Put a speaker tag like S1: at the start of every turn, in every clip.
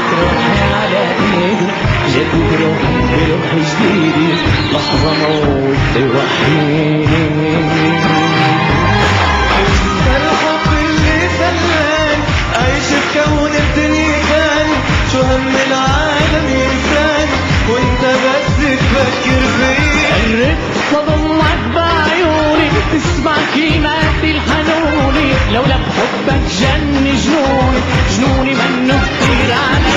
S1: لك روحي على ايدي، جدد روحي بروح جديدي، لحظة موت وحيدي.
S2: الحب اللي خلاني أعيش في كون الدنيا تاني، شو هم العالم ينساني وانت بس تفكر فيا.
S1: قربت اضمك بعيوني، تسمع كلمات الحنوني، لولا بحبك جن جنوني، جنوني منه كتير علي.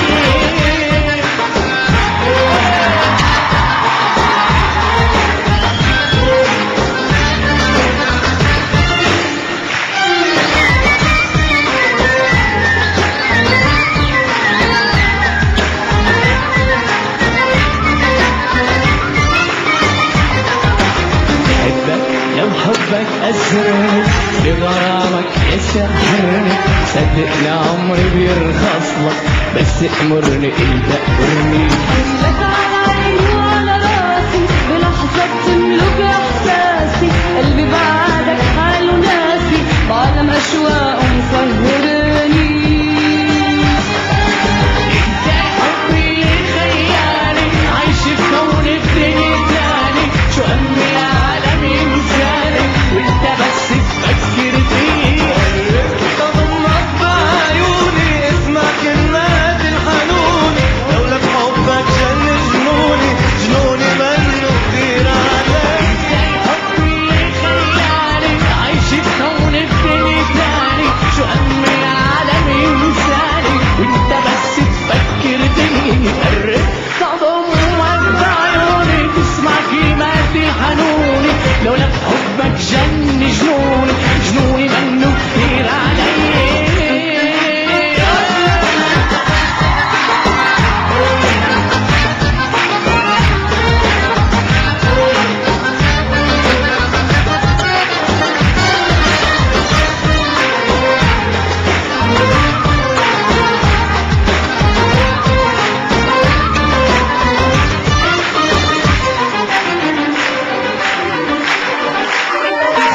S1: لو حبك أسرني بغرامك يسحرني، صدقني عمري بيرخص لك، بس امرني انت امرني.
S3: لك على عيني وعلى راسي، بلحظة بتملك احساسي، قلبي بعدك حاله ناسي، بعلم اشواقه مسهرني.
S1: انت حبي اللي خيالي، عايش في كون الدنيا تاني، شو همي العالم ينساني وانت بس تفكر فيا.
S2: تضمك بعيوني، اسمع كلمات الحنوني، لولا بحبك جن جنوني، جنوني منه كتير علي.
S1: حبي اللي خيالي، عايش في كون الدنيا تاني، شو همي العالم ينساني وانت بس تفكر فيا. قربت اضمك بعيوني، تسمع كلمات الحنوني، لولا بحبك جن جنوني، جنوني منه كتير علي.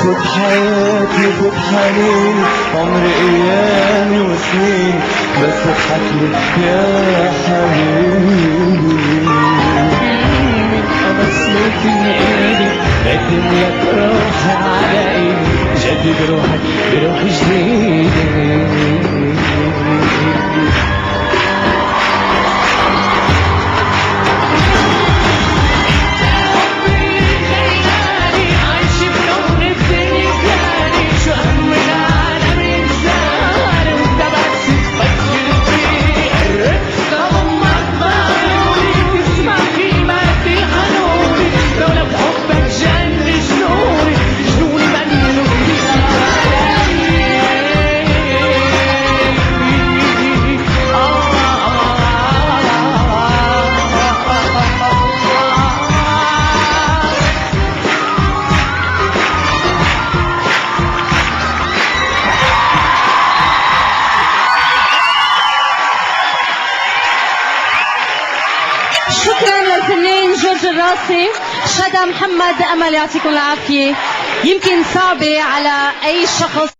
S2: خد حياتي خد حنيني، عمري ايامي وسنين، بس اضحك لي يا حبيبي.
S1: بسمك من ايدي، بقدم لك روحي على ايدي، جدد روحك بروح جديد.
S3: شكرا للفنان جورج الراسي. شدا محمد أمل، يعطيكم العافية. يمكن صعبة على أي شخص